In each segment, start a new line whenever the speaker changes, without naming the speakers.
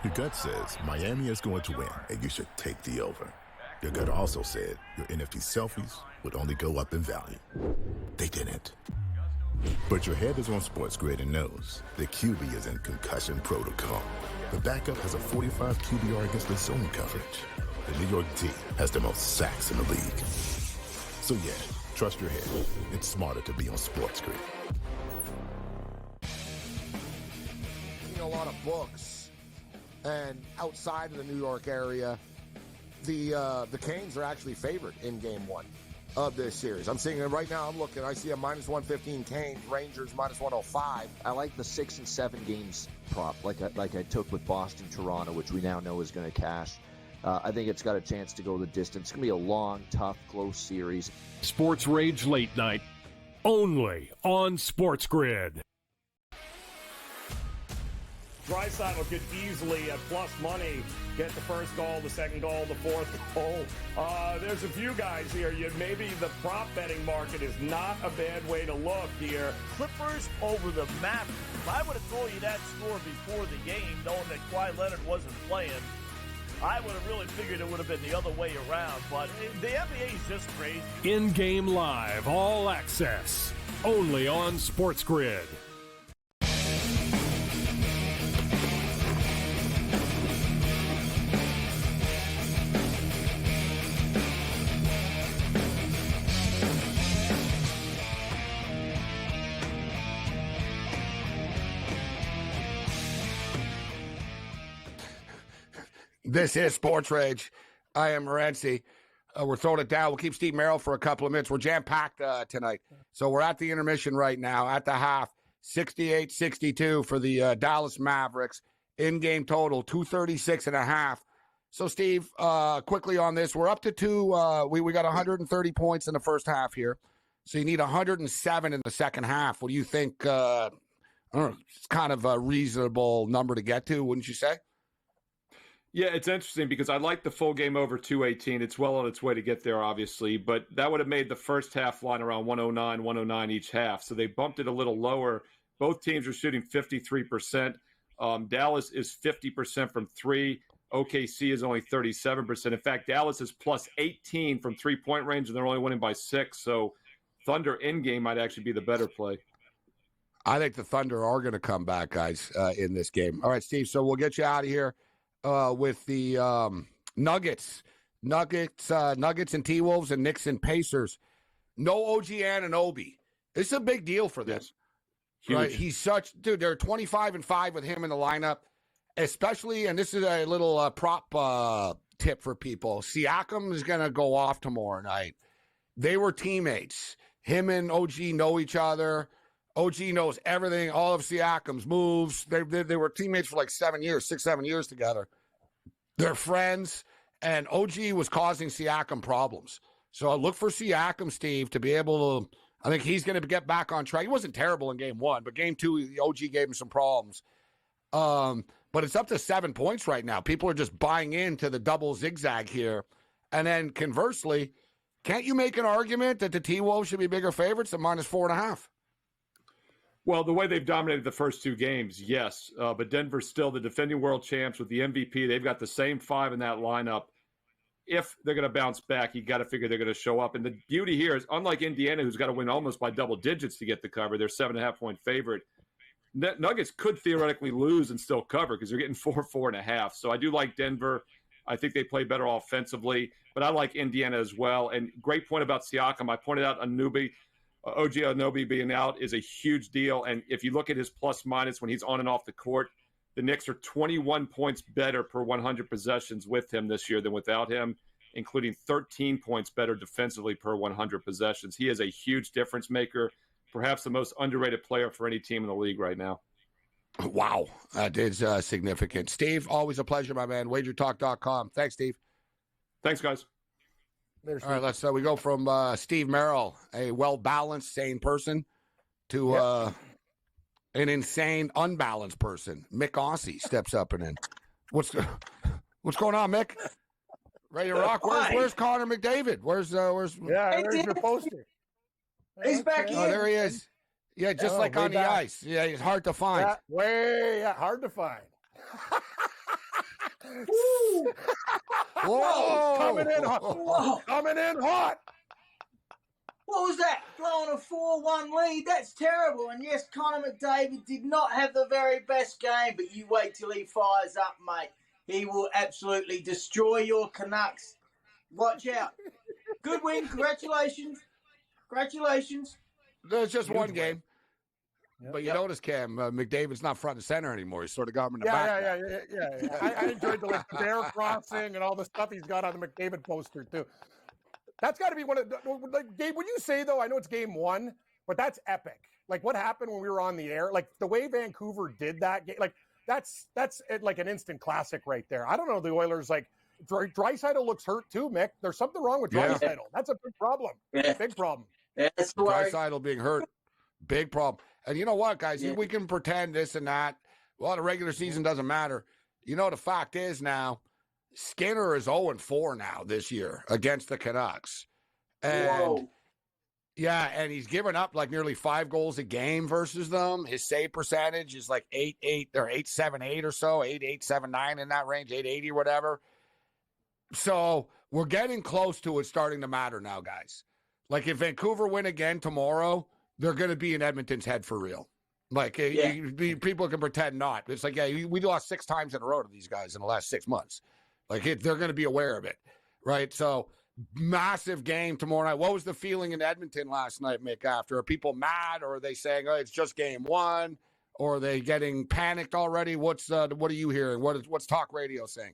Your gut says Miami is going to win, and you should take the over. Your gut also said your NFT selfies would only go up in value. They didn't. But your head is on SportsGrid and knows the QB is in concussion protocol. The backup has a 45 QBR against the zone coverage. The New York team has the most sacks in the league. So yeah, trust your head. It's smarter to be on SportsGrid.
A lot of books, and outside of the New York area, the Canes are actually favored in Game 1 of this series. I'm seeing it right now. I'm looking. I see a minus 115 Canes, Rangers minus 105.
I like the 6 and 7 games prop, like I took with Boston, Toronto, which we now know is going to cash. I think it's got a chance to go the distance. It's going to be a long, tough, close series.
SportsRage Late Night, only on SportsGrid.
Draisaitl could easily, at plus money, get the first goal, the second goal, the fourth goal. There's a few guys here. Maybe the prop betting market is not a bad way to look here.
Clippers over the Mavericks. If I would have told you that score before the game, knowing that Kawhi Leonard wasn't playing, I would have really figured it would have been the other way around. But the NBA is just crazy.
In-game live, all access, only on SportsGrid.
This is Sports Rage. I am Morency. We're throwing it down. We'll keep Steve Merrill for a couple of minutes. We're jam-packed tonight. So we're at the intermission right now, at the half, 68-62 for the Dallas Mavericks. In-game total, 236.5. So, Steve, quickly on this, we're up to two. We got 130 points in the first half here. So you need 107 in the second half. What do you think? I don't know, it's kind of a reasonable number to get to, wouldn't you say?
Yeah, it's interesting because I like the full game over 218. It's well on its way to get there, obviously, but that would have made the first half line around 109 each half. So they bumped it a little lower. Both teams are shooting 53%. Dallas is 50% from three. OKC is only 37%. In fact, Dallas is plus 18 from three-point range, and they're only winning by 6. So Thunder in-game might actually be the better play.
I think the Thunder are going to come back, guys, in this game. All right, Steve, so we'll get you out of here. With the Nuggets and T-Wolves and Knicks and Pacers. No OG Anunoby. It's a big deal for them.
Huge.
Right? He's such, dude, they're 25-5 with him in the lineup, especially, and this is a little prop tip for people. Siakam is going to go off tomorrow night. They were teammates. Him and OG know each other. OG knows everything, all of Siakam's moves. They were teammates for like 7 years, 6-7 years together. They're friends, and OG was causing Siakam problems. So I look for Siakam, Steve, to be able to – I think he's going to get back on track. He wasn't terrible in Game 1, but Game 2, the OG gave him some problems. But it's up to 7 points right now. People are just buying into the double zigzag here. And then conversely, can't you make an argument that the T-Wolves should be bigger favorites than minus 4.5?
Well, the way they've dominated the first two games, yes. But Denver's still the defending world champs with the MVP. They've got the same 5 in that lineup. If they're going to bounce back, you got to figure they're going to show up. And the beauty here is, unlike Indiana, who's got to win almost by double digits to get the cover, they're 7.5-point favorite. Nuggets could theoretically lose and still cover because they're getting 4.5. So I do like Denver. I think they play better offensively. But I like Indiana as well. And great point about Siakam. I pointed out OG Anunoby being out is a huge deal. And if you look at his plus-minus when he's on and off the court, the Knicks are 21 points better per 100 possessions with him this year than without him, including 13 points better defensively per 100 possessions. He is a huge difference maker, perhaps the most underrated player for any team in the league right now.
Wow, that is significant. Steve, always a pleasure, my man. WagerTalk.com. Thanks, Steve.
Thanks, guys.
All right, let's we go from Steve Merrill, a well-balanced, sane person, to an insane, unbalanced person. Mick Aussie steps up and in. What's going on, Mick? Ready to rock? Where's Connor McDavid? Where's
there's your poster.
He's back
Oh, there he is. Yeah, just like on the ice. Yeah, he's hard to find.
Hard to find.
Woo.
Whoa!
Coming in hot.
Whoa.
Coming in hot.
What was that? Blowing a 4-1 lead? That's terrible. And yes, Connor McDavid did not have the very best game, but you wait till he fires up, mate. He will absolutely destroy your Canucks. Watch out. Good win. Congratulations. Congratulations.
There's just one game.
Yep.
But you notice, Cam, McDavid's not front and center anymore. He's sort of got him in the back.
Yeah. I enjoyed the bear crossing and all the stuff he's got on the McDavid poster, too. That's got to be one of the, like, Gabe, would you say, though, I know it's game one, but that's epic. Like, what happened when we were on the air? Like, the way Vancouver did that game, like, that's like an instant classic right there. I don't know, the Oilers, like, Draisaitl looks hurt, too, Mick. There's something wrong with Draisaitl. Yeah. That's a big problem.
Yeah.
Big problem.
Yeah, that's the way.
Draisaitl being hurt, big problem. And you know what, guys? We can pretend this and that. Well, the regular season doesn't matter. You know, the fact is now, Skinner is 0-4 now this year against the Canucks. And yeah, and he's given up like nearly 5 goals a game versus them. His save percentage is like 8.8 or 8.78 or so, 8.879 in that range, 8.80 or whatever. So we're getting close to it starting to matter now, guys. Like if Vancouver win again tomorrow, they're going to be in Edmonton's head for real. Like people can pretend not. It's like, we lost 6 times in a row to these guys in the last 6 months. Like they're going to be aware of it, right? So massive game tomorrow night. What was the feeling in Edmonton last night, Mick, after? Are people mad, or are they saying, oh, it's just game one? Or are they getting panicked already? What are you hearing? What's talk radio saying?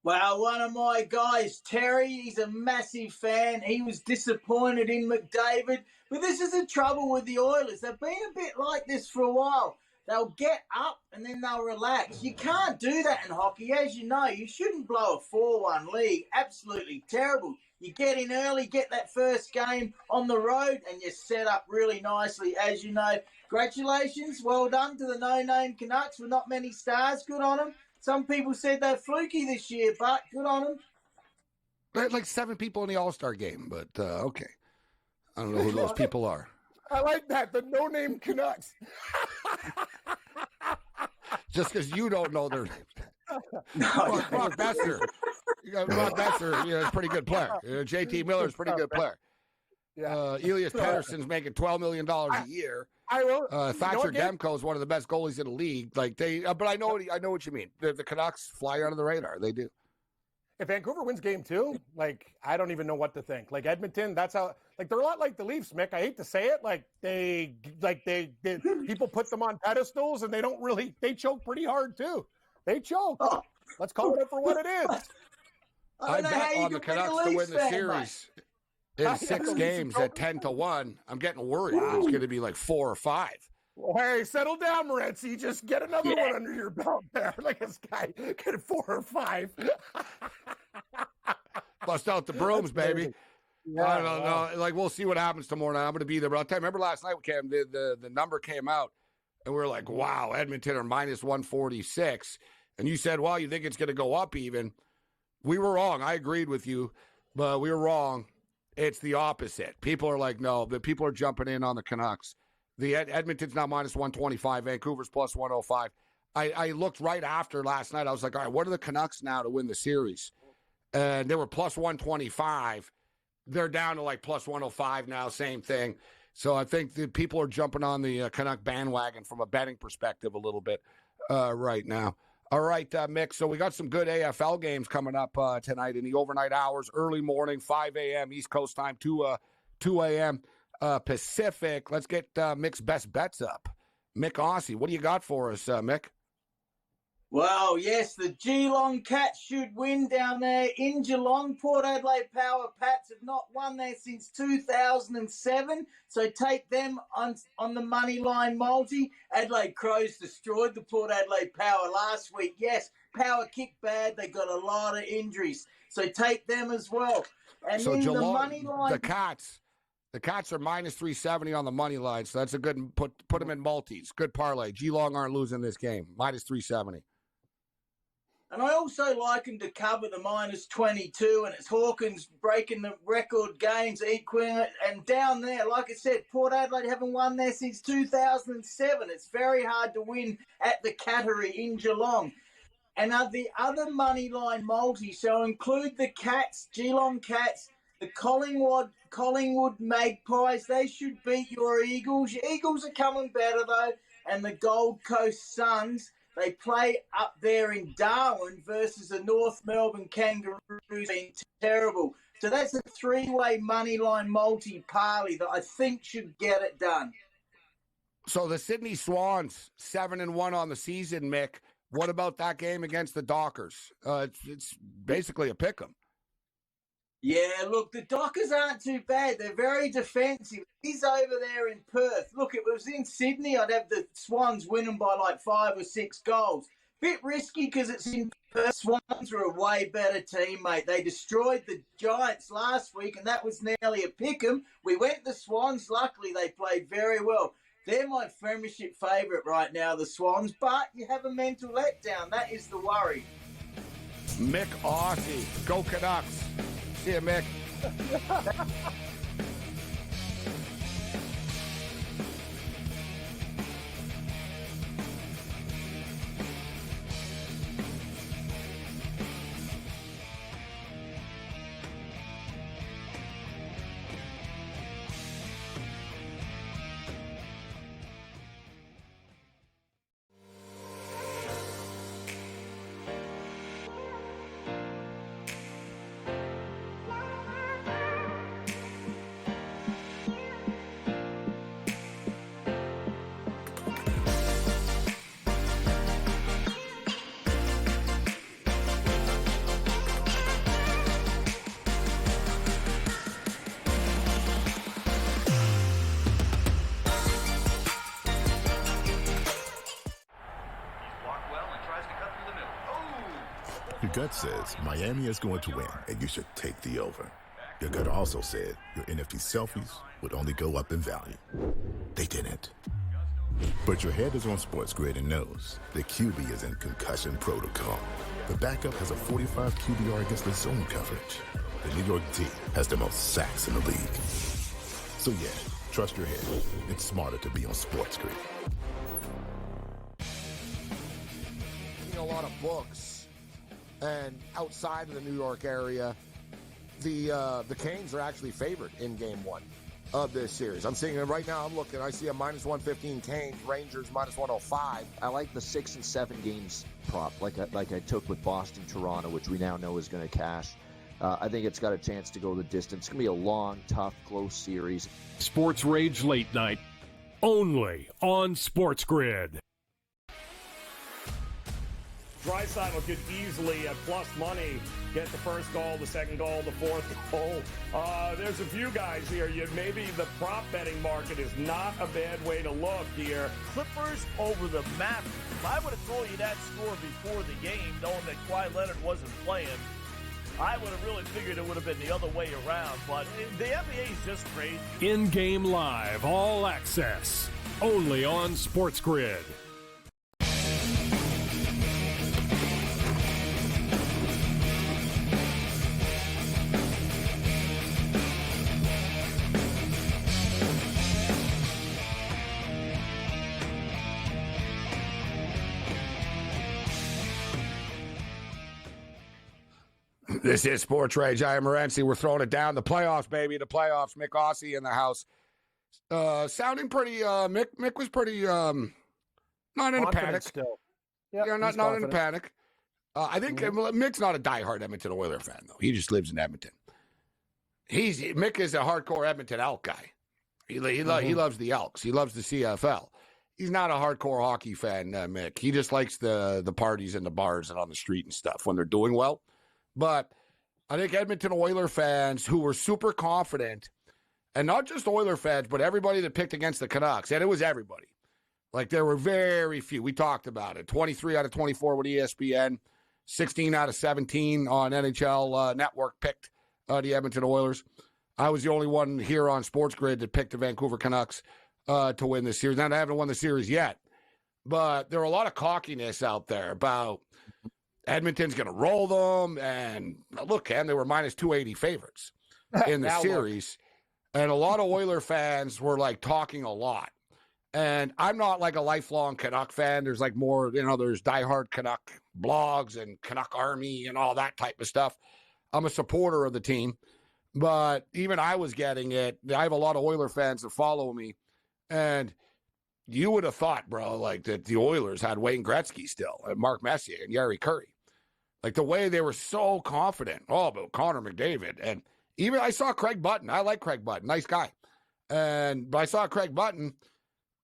Well, one of my guys, Terry, he's a massive fan. He was disappointed in McDavid. But this is the trouble with the Oilers. They've been a bit like this for a while. They'll get up and then they'll relax. You can't do that in hockey. As you know, you shouldn't blow a 4-1 lead. Absolutely terrible. You get in early, get that first game on the road, and you're set up really nicely, as you know. Congratulations. Well done to the no-name Canucks with not many stars. Good on them. Some people said they're fluky this year, but good on them.
They had like 7 people in the All-Star game, but okay. I don't know who those people are.
I like that, the no-name Canucks.
Just because you don't know their names. Brock Besser. Brock Besser, he's a pretty good player. JT Miller's a pretty good player. Yeah. Elias Pettersson's making $12 million a year.
I will.
Thatcher Demko is one of the best goalies in the league. Like but I know what you mean. The Canucks fly under the radar. They do.
If Vancouver wins game 2, like I don't even know what to think. Like Edmonton, that's how. Like they're a lot like the Leafs, Mick. I hate to say it. Like they people put them on pedestals, and they choke pretty hard too. They choke. Oh. Let's call it for what it is.
I bet on the Canucks to win the series in 6 games at 10-1. I'm getting worried. Wow. It's going to be like 4 or 5.
Well, hey, settle down, Morency. Just get another one under your belt there. Like this guy get 4 or 5.
Bust out the brooms, baby. Yeah, I don't know. Like we'll see what happens tomorrow night. I'm going to be there. But I'll tell you, remember last night, Cam, the number came out, and we were like, wow, Edmonton are minus 146. And you said, well, you think it's going to go up even. We were wrong. I agreed with you, but we were wrong. It's the opposite. People are like, no, the people are jumping in on the Canucks. The Edmonton's now minus 125. Vancouver's plus 105. I looked right after last night. I was like, all right, what are the Canucks now to win the series? And they were plus 125. They're down to like plus 105 now, same thing. So I think the people are jumping on the Canuck bandwagon from a betting perspective a little bit right now. All right, Mick, so we got some good AFL games coming up tonight in the overnight hours, early morning, 5 a.m. East Coast time, 2 a.m. Pacific. Let's get Mick's best bets up. Mick Aussie, what do you got for us, Mick?
Well, yes, the Geelong Cats should win down there in Geelong. Port Adelaide Power Pats have not won there since 2007, so take them on the money line multi. Adelaide Crows destroyed the Port Adelaide Power last week. Yes, Power kicked bad. They got a lot of injuries, so take them as well. And
so
then
Geelong,
the money line,
the Cats are minus 370 on the money line, so that's a good put them in multis. Good parlay. Geelong aren't losing this game. Minus 370.
And I also like them to cover the minus 22, and it's Hawkins breaking the record games, equaling it. And down there, like I said, Port Adelaide haven't won there since 2007. It's very hard to win at the Cattery in Geelong. and are the other money line multi. So include the Cats, Geelong Cats, the Collingwood Magpies. They should beat your Eagles. Your Eagles are coming better, though. And the Gold Coast Suns, they play up there in Darwin versus the North Melbourne Kangaroos, being terrible. So that's a three-way money line multi-parley that I think should get it done.
So the Sydney Swans, 7-1 on the season, Mick. What about that game against the Dockers? It's basically a pick 'em.
Yeah, look, the Dockers aren't too bad. They're very defensive. He's over there in Perth. Look, if it was in Sydney, I'd have the Swans winning by like 5 or 6 goals. Bit risky because it's in Perth. Swans are a way better team, mate. They destroyed the Giants last week, and that was nearly a pick 'em. We went the Swans. Luckily, they played very well. They're my premiership favourite right now, the Swans, but you have a mental letdown. That is the worry.
Mick Aussie. Go Canucks. See you, Mick.
Your gut says Miami is going to win, and you should take the over. Your gut also said your NFT selfies would only go up in value. They didn't. But your head is on SportsGrid and knows the QB is in concussion protocol. The backup has a 45 QBR against the zone coverage. The New York D has the most sacks in the league. So yeah, trust your head. It's smarter to be on SportsGrid.
A lot of books, and outside of the New York area, the Canes are actually favored in Game 1 of this series. I'm seeing it right now. I'm looking. I see a -115 Canes, Rangers -105.
I like the 6 and 7 games prop, like I took with Boston, Toronto, which we now know is going to cash. I think it's got a chance to go the distance. It's going to be a long, tough, close series.
SportsRage Late Night, only on SportsGrid.
Draisaitl could easily, at plus money, get the first goal, the second goal, the fourth goal. There's a few guys here. Maybe the prop betting market is not a bad way to look here.
Clippers over the Mavericks. I would have told you that score before the game, knowing that Kawhi Leonard wasn't playing. I would have really figured it would have been the other way around, but the NBA is just crazy.
In-game live, all access, only on SportsGrid.
This is SportsRage. I am Morency. We're throwing it down. The playoffs, baby. The playoffs. Mick Aussie in the house. Sounding pretty, Mick was pretty, not in a panic.
Still.
Yeah, not in a panic. I think Mick's not a diehard Edmonton Oilers fan, though. He just lives in Edmonton. Mick is a hardcore Edmonton Elk guy. He loves the Elks. He loves the CFL. He's not a hardcore hockey fan, Mick. He just likes the parties and the bars and on the street and stuff when they're doing well. But I think Edmonton Oiler fans who were super confident, and not just Oiler fans, but everybody that picked against the Canucks, and it was everybody. Like, there were very few. We talked about it. 23 out of 24 with ESPN, 16 out of 17 on NHL Network picked the Edmonton Oilers. I was the only one here on SportsGrid that picked the Vancouver Canucks to win this series. Now, they haven't won the series yet, but there were a lot of cockiness out there about Edmonton's going to roll them. And look, Cam, they were -280 favorites in the series. And a lot of Oiler fans were like talking a lot. And I'm not like a lifelong Canuck fan. There's like more, there's diehard Canuck blogs and Canuck Army and all that type of stuff. I'm a supporter of the team, but even I was getting it. I have a lot of Oiler fans that follow me, and you would have thought, bro, like that the Oilers had Wayne Gretzky still, and Mark Messier and Yari Curry. Like the way they were so confident. Oh, about Connor McDavid. And even I saw Craig Button. I like Craig Button. Nice guy. But I saw Craig Button,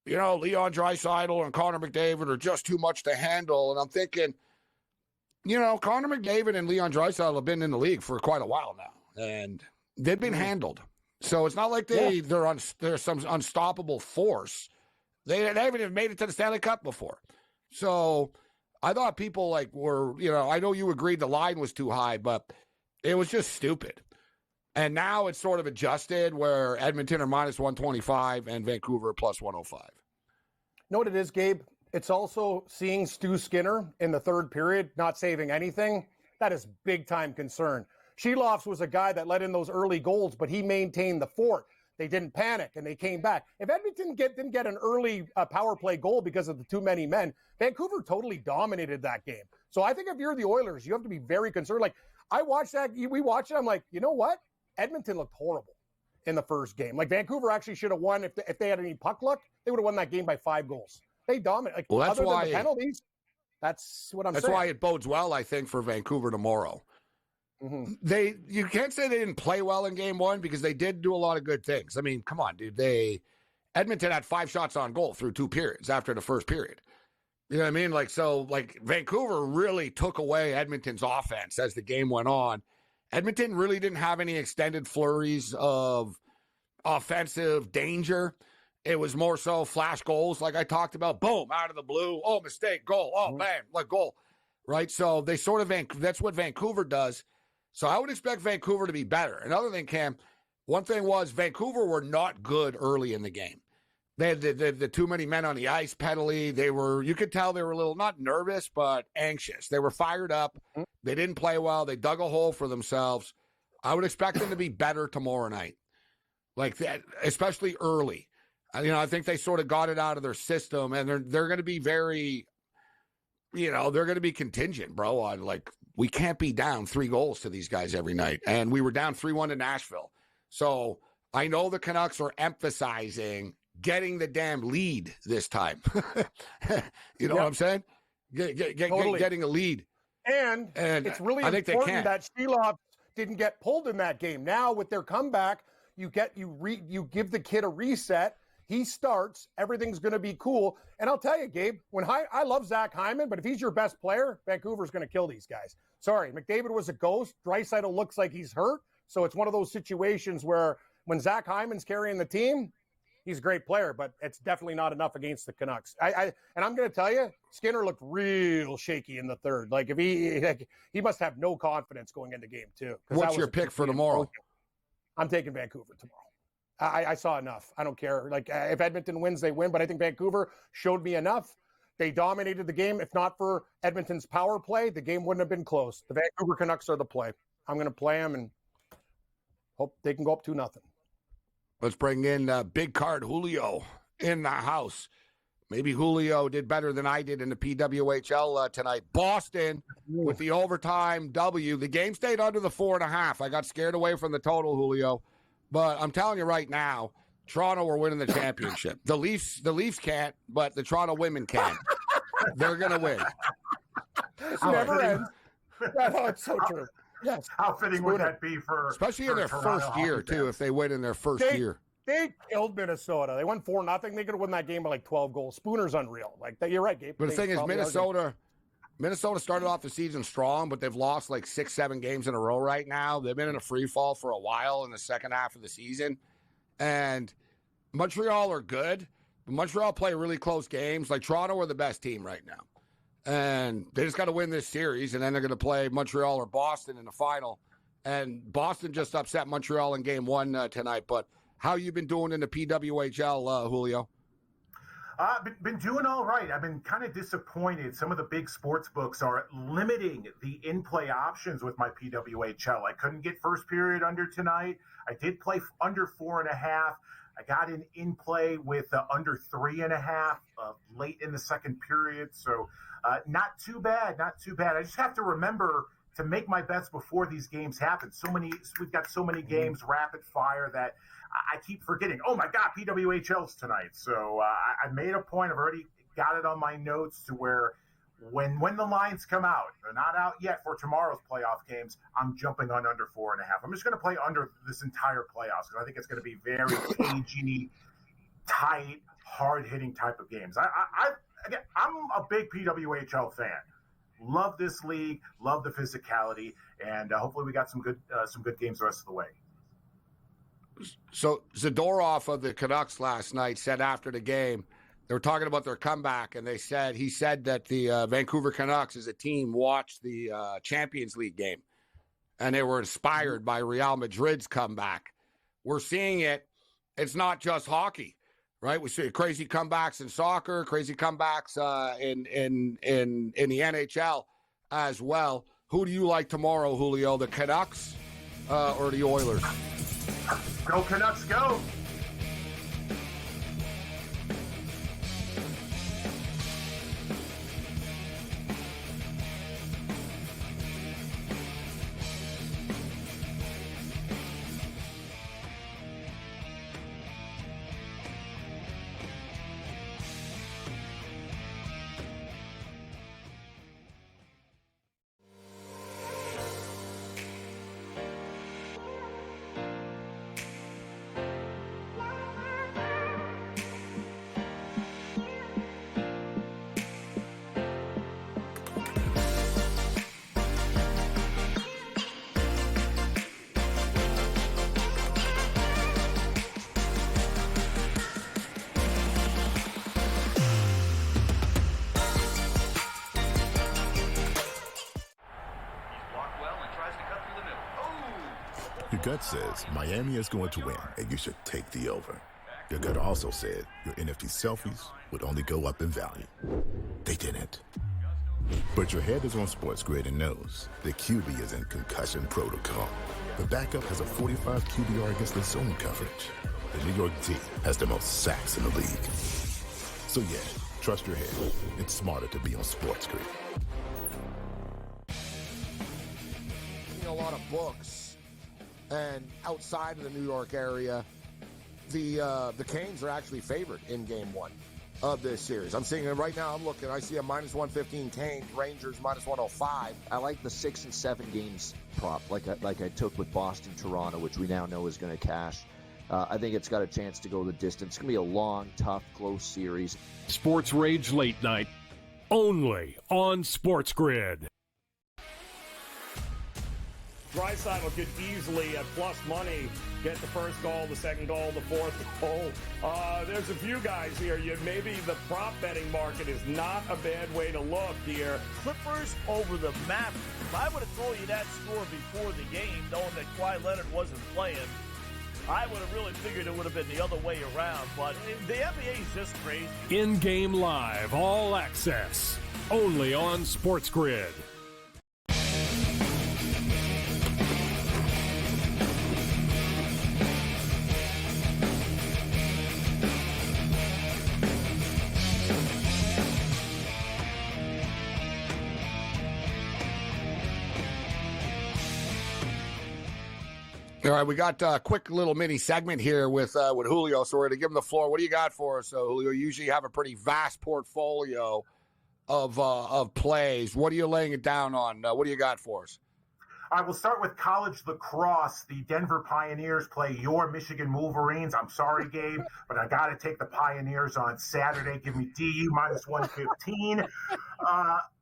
Leon Draisaitl and Connor McDavid are just too much to handle. And I'm thinking, Connor McDavid and Leon Draisaitl have been in the league for quite a while now. And they've been handled. So it's not like they're some unstoppable force. They haven't even made it to the Stanley Cup before. So I thought people were, I know you agreed the line was too high, but it was just stupid. And now it's sort of adjusted where Edmonton are minus 125 and Vancouver plus 105.
Know what it is, Gabe? It's also seeing Stu Skinner in the third period, not saving anything. That is big time concern. Sheloffs was a guy that let in those early goals, but he maintained the fort. They didn't panic, and they came back. If Edmonton didn't get an early power play goal because of the too many men, Vancouver totally dominated that game. So I think if you're the Oilers, you have to be very concerned. Like, I watched that. We watched it. I'm like, you know what? Edmonton looked horrible in the first game. Like, Vancouver actually should have won. If they had any puck luck, they would have won that game by 5 goals. They dominated. Like,
that's
other
why
than the penalties, that's what I'm saying.
That's why it bodes well, I think, for Vancouver tomorrow. Mm-hmm. You can't say they didn't play well in game one because they did do a lot of good things. I mean, come on, dude. Edmonton had 5 shots on goal through 2 periods after the first period. You know what I mean? Vancouver really took away Edmonton's offense as the game went on. Edmonton really didn't have any extended flurries of offensive danger. It was more so flash goals, like I talked about. Boom, out of the blue. Oh, mistake, goal. Oh, bam, goal. Right? So they sort of that's what Vancouver does. So I would expect Vancouver to be better. Another thing, Cam, one thing was Vancouver were not good early in the game. They had the too many men on the ice penalty. You could tell they were a little, not nervous, but anxious. They were fired up. They didn't play well. They dug a hole for themselves. I would expect them to be better tomorrow night. Like that, especially early. I think they sort of got it out of their system, and they're going to be very, they're going to be contingent, bro, on we can't be down 3 goals to these guys every night. And we were down 3-1 to Nashville. So I know the Canucks are emphasizing getting the damn lead this time. You know what I'm saying? Getting a lead.
And it's really important that Sheloff didn't get pulled in that game. Now with their comeback, you give the kid a reset. He starts. Everything's going to be cool. And I'll tell you, Gabe, I love Zach Hyman, but if he's your best player, Vancouver's going to kill these guys. Sorry, McDavid was a ghost. Draisaitl looks like he's hurt. So it's one of those situations where when Zach Hyman's carrying the team, he's a great player, but it's definitely not enough against the Canucks. And I'm going to tell you, Skinner looked real shaky in the third. Like if he must have no confidence going into game 2.
What's your pick for tomorrow?
I'm taking Vancouver tomorrow. I saw enough. I don't care. If Edmonton wins, they win. But I think Vancouver showed me enough. They dominated the game. If not for Edmonton's power play, the game wouldn't have been close. The Vancouver Canucks are the play. I'm going to play them and hope they can go up 2-0.
Let's bring in big card Julio in the house. Maybe Julio did better than I did in the PWHL tonight. Boston with the overtime W. The game stayed under the 4.5. I got scared away from the total, Julio. But I'm telling you right now, Toronto are winning the championship. The Leafs can't, but the Toronto women can. They're going to win.
Never ends. It's so true. Yes.
How fitting would that be for
especially in their first year, too, if they win in their first year.
They killed Minnesota. They won 4-0. They could have won that game by 12 goals. Spooner's unreal. You're right, Gabe.
But the thing is, Minnesota started off the season strong, but they've lost 6-7 games in a row right now. They've been in a free fall for a while in the second half of the season. And Montreal are good. But Montreal play really close games. Toronto are the best team right now. And they just got to win this series, and then they're going to play Montreal or Boston in the final. And Boston just upset Montreal in game 1 tonight. But how you been doing in the PWHL, Julio?
Been doing all right. I've been kind of disappointed. Some of the big sports books are limiting the in-play options with my PWHL. I couldn't get first period under tonight. I did play under 4.5. I got in play with under 3.5 late in the second period. So not too bad, not too bad. I just have to remember to make my bets before these games happen. We've got so many games rapid fire that I keep forgetting. Oh my God, PWHL's tonight. So I made a point. I've already got it on my notes to where when the lines come out, they're not out yet for tomorrow's playoff games, I'm jumping on under 4.5. I'm just going to play under this entire playoffs because I think it's going to be very cagey, tight, hard-hitting type of games. I'm a big PWHL fan. Love this league, love the physicality, and hopefully we got some good games the rest of the way.
So Zadorov of the Canucks last night said after the game, they were talking about their comeback, and he said that the Vancouver Canucks as a team watched the Champions League game, and they were inspired by Real Madrid's comeback. We're seeing it. It's not just hockey, right? We see crazy comebacks in soccer, crazy comebacks in the NHL as well. Who do you like tomorrow, Julio? The Canucks or the Oilers?
Go Canucks, go!
Your gut says Miami is going to win, and you should take the over. Your gut also said your NFT selfies would only go up in value. They didn't. But your head is on SportsGrid and knows the QB is in concussion protocol. The backup has a 45 QBR against the zone coverage. The New York D has the most sacks in the league. So yeah, trust your head. It's smarter to be on SportsGrid.
A lot of books. And outside of the New York area, the Canes are actually favored in Game 1 of this series. I'm seeing it right now. I'm looking. I see a -115 Canes, Rangers -105.
I like the 6 and 7 games prop, like I took with Boston, Toronto, which we now know is going to cash. I think it's got a chance to go the distance. It's going to be a long, tough, close series.
SportsRage Late Night, only on SportsGrid.
Draisaitl could easily, at plus money, get the first goal, the second goal, the fourth goal. There's a few guys here. Maybe the prop betting market is not a bad way to look here.
Clippers over the Mavericks. If I would have told you that score before the game, knowing that Kawhi Leonard wasn't playing, I would have really figured it would have been the other way around. But the NBA is just crazy.
In-game live, all access, only on SportsGrid.
All right, we got a quick little mini segment here with Julio, so we're going to give him the floor. What do you got for us, Julio? You usually have a pretty vast portfolio of plays. What are you laying it down on? What do you got for us?
All right, we'll start with college lacrosse. The Denver Pioneers play your Michigan Wolverines. I'm sorry, Gabe, but I got to take the Pioneers on Saturday. Give me DU -115.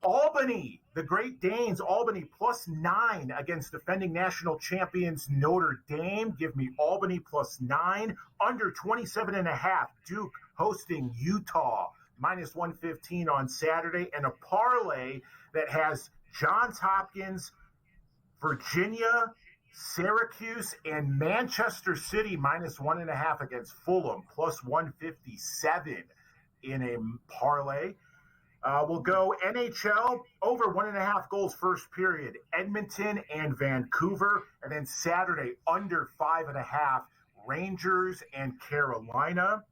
Albany, the Great Danes, Albany +9 against defending national champions Notre Dame. Give me Albany +9. Under 27.5, Duke hosting Utah -115 on Saturday. And a parlay that has Johns Hopkins, Virginia, Syracuse, and Manchester City -1.5 against Fulham +157 in a parlay. We'll go NHL over 1.5 goals first period, Edmonton and Vancouver. And then Saturday under 5.5, Rangers and Carolina.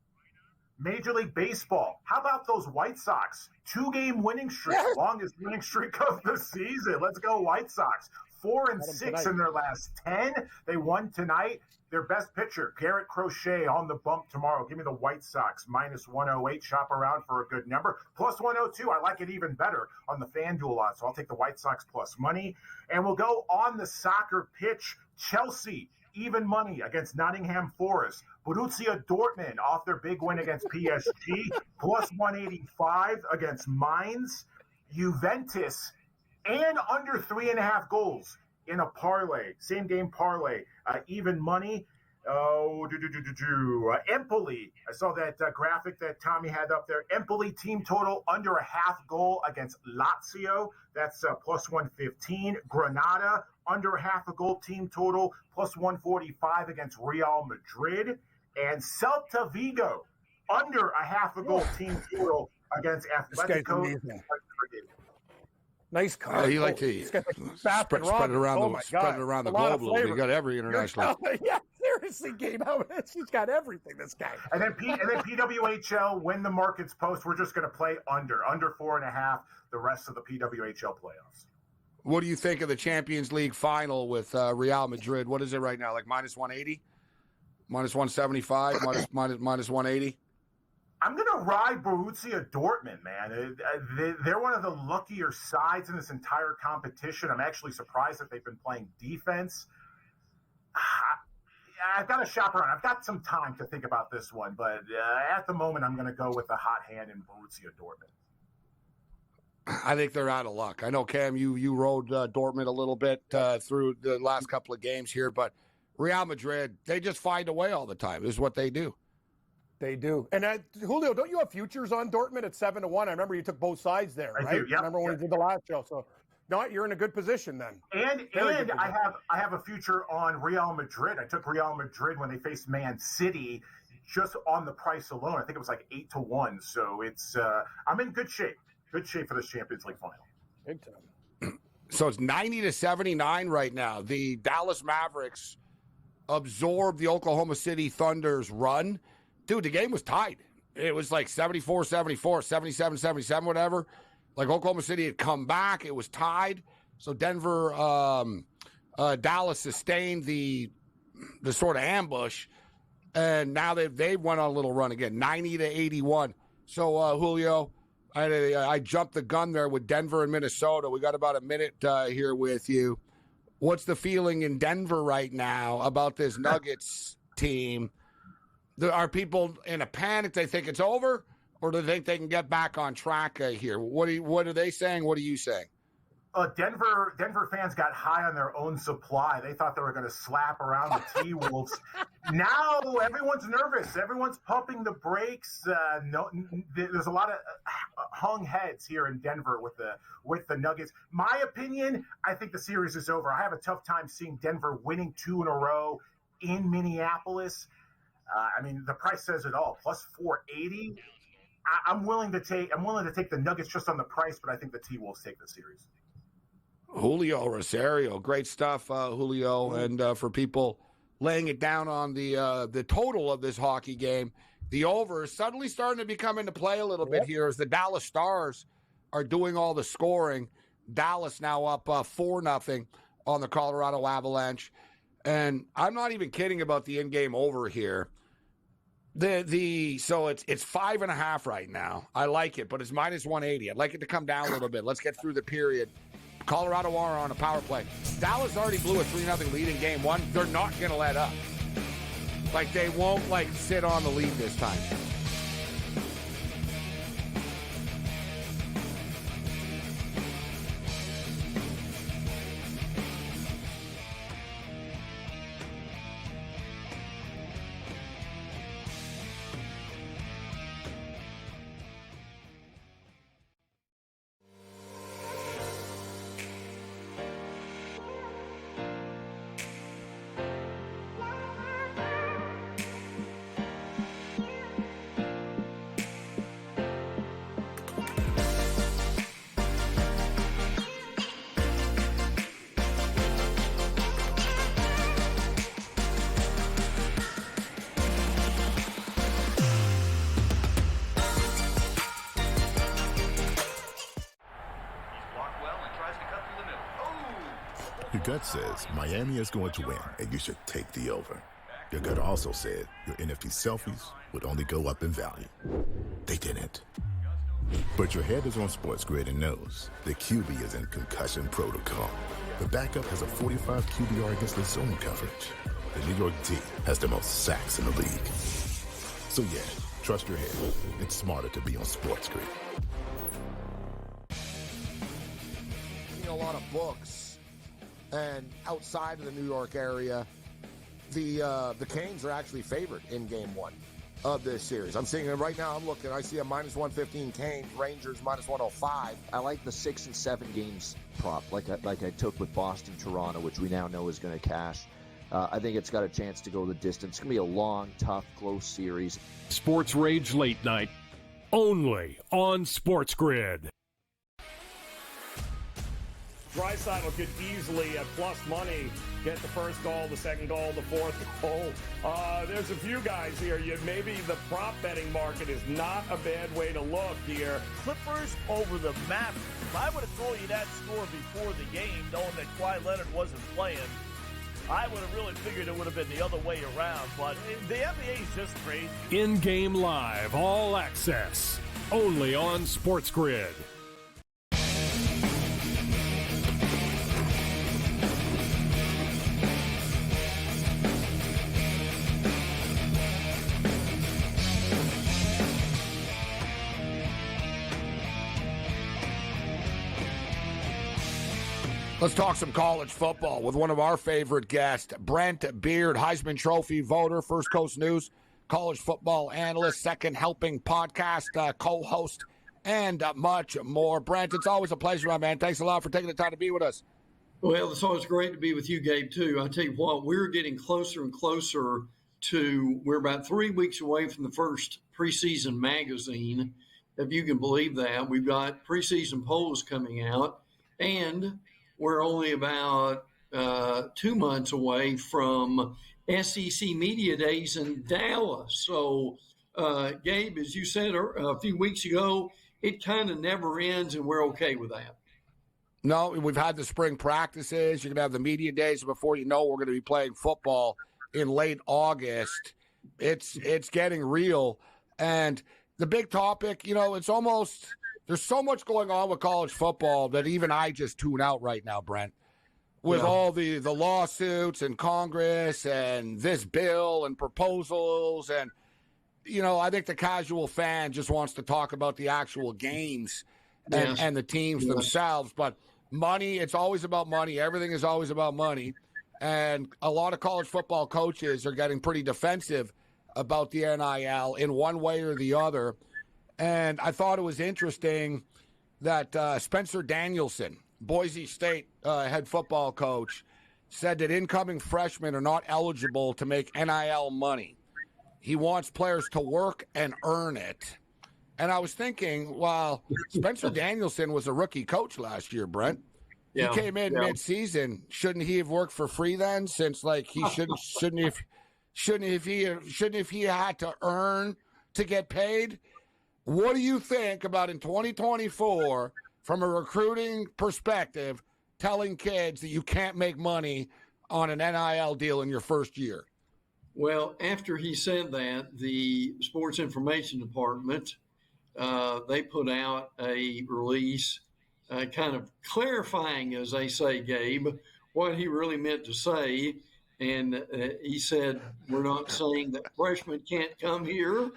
Major League Baseball. How about those White Sox? 2-game winning streak, longest winning streak of the season. Let's go White Sox. 4-6 in their last 10. They won tonight. Their best pitcher, Garrett Crochet, on the bump tomorrow. Give me the White Sox, minus 108. Shop around for a good number. Plus 102. I like it even better on the FanDuel odds. So I'll take the White Sox plus money. And we'll go on the soccer pitch. Chelsea, even money against Nottingham Forest. Borussia Dortmund off their big win against PSG. Plus 185 against Mainz. Juventus and under 3.5 goals in a parlay, same game parlay, even money. Empoli. I saw that graphic that Tommy had up there. Empoli team total under a half goal against Lazio. That's plus 115. Granada under a half a goal team total, plus 145 against Real Madrid. And Celta Vigo under a half a goal team total against Atletico.
Nice card.
You like to spread it around the globe a little bit. You got every international.
Yeah, seriously, Gabe. He's got everything, this guy.
And then PWHL, when the markets post, we're just going to play under 4.5 the rest of the PWHL playoffs.
What do you think of the Champions League final with Real Madrid? What is it right now? Like minus 180? Minus 175? minus 180?
I'm going to ride Borussia Dortmund, man. They're one of the luckier sides in this entire competition. I'm actually surprised that they've been playing defense. I've got to shop around. I've got some time to think about this one, but at the moment, I'm going to go with the hot hand in Borussia Dortmund.
I think they're out of luck. I know, Cam, you rode Dortmund a little bit through the last couple of games here, but Real Madrid, they just find a way all the time. This is what they do.
They do. And Julio, don't you have futures on Dortmund at 7-1? I remember you took both sides there, right?
I do, yep.
Remember when we did the last show? So, no, you're in a good position then.
And I have a future on Real Madrid. I took Real Madrid when they faced Man City, just on the price alone. I think it was like 8-1. So it's I'm in good shape. Good shape for this Champions League final.
Big time.
So it's 90-79 right now. The Dallas Mavericks absorbed the Oklahoma City Thunder's run. Dude, the game was tied. It was like 74-74, 77-77, whatever. Like Oklahoma City had come back. It was tied. So Denver, Dallas sustained the sort of ambush. And now they went on a little run again, 90-81. So, Julio, I jumped the gun there with Denver and Minnesota. We got about a minute here with you. What's the feeling in Denver right now about this Nuggets team? Are people in a panic? They think it's over, or do they think they can get back on track here? What are they saying? What are you saying?
Denver fans got high on their own supply. They thought they were going to slap around the T-Wolves. Now everyone's nervous. Everyone's pumping the brakes. There's a lot of hung heads here in Denver with the Nuggets. My opinion, I think the series is over. I have a tough time seeing Denver winning 2 in a row in Minneapolis. I mean, the price says it all. Plus 480. I'm willing to take the Nuggets just on the price, but I think the T-Wolves take the series.
Julio Rosario, great stuff, Julio. And for people laying it down on the total of this hockey game, the over is suddenly starting to become into play a little bit here as the Dallas Stars are doing all the scoring. Dallas now up 4-0 on the Colorado Avalanche. And I'm not even kidding about the in-game over here. So it's 5.5 right now. I like it, but it's minus 180. I'd like it to come down a little bit. Let's get through the period. Colorado are on a power play. Dallas already blew a 3-0 lead in game one. They're not going to let up. Like, they won't, sit on the lead this time.
Your gut says Miami is going to win, and you should take the over. Your gut also said your NFT selfies would only go up in value. They didn't. But your head is on SportsGrid and knows the QB is in concussion protocol. The backup has a 45 QBR against the zone coverage. The New York D has the most sacks in the league. So yeah, trust your head. It's smarter to be on SportsGrid.
A lot of books, and outside of the New York area, the Canes are actually favored in Game 1 of this series. I'm seeing it right now. I'm looking. I see a minus 115 Canes, Rangers minus 105.
I like the 6 and 7 games prop, like I took with Boston, Toronto, which we now know is going to cash. I think it's got a chance to go the distance. It's going to be a long, tough, close series.
SportsRage Late Night, only on SportsGrid.
Draisaitl could easily, at plus money, get the first goal, the second goal, the fourth goal. There's a few guys here. Maybe the prop betting market is not a bad way to look here.
Clippers over the Mavericks. If I would have told you that score before the game, knowing that Kawhi Leonard wasn't playing, I would have really figured it would have been the other way around. But the NBA is just crazy.
In-game live, all access, only on SportsGrid.
Let's talk some college football with one of our favorite guests, Brent Beard, Heisman Trophy voter, First Coast News, college football analyst, Second Helping podcast co-host, and much more. Brent, it's always a pleasure, my man. Thanks a lot for taking the time to be with us.
Well, it's always great to be with you, Gabe, too. I tell you what, we're getting closer and closer we're about 3 weeks away from the first preseason magazine, if you can believe that. We've got preseason polls coming out, and we're only about 2 months away from SEC Media Days in Dallas. So, Gabe, as you said a few weeks ago, it kind of never ends, and we're okay with that.
No, we've had the spring practices. You're going to have the media days. Before you know, we're going to be playing football in late August. It's getting real. And the big topic, it's almost – there's so much going on with college football that even I just tune out right now, Brent, with all the lawsuits and Congress and this bill and proposals. And, I think the casual fan just wants to talk about the actual games and the teams themselves. But money, it's always about money. Everything is always about money. And a lot of college football coaches are getting pretty defensive about the NIL in one way or the other. And I thought it was interesting that Spencer Danielson, Boise State head football coach, said that incoming freshmen are not eligible to make NIL money. He wants players to work and earn it. And I was thinking, well, Spencer Danielson was a rookie coach last year, Brent. He came in mid-season. Shouldn't he have worked for free then? Since he shouldn't he had to earn to get paid? What do you think about in 2024, from a recruiting perspective, telling kids that you can't make money on an NIL deal in your first year?
Well, after he said that, the Sports Information Department, they put out a release kind of clarifying, as they say, Gabe, what he really meant to say. And he said, we're not saying that freshmen can't come here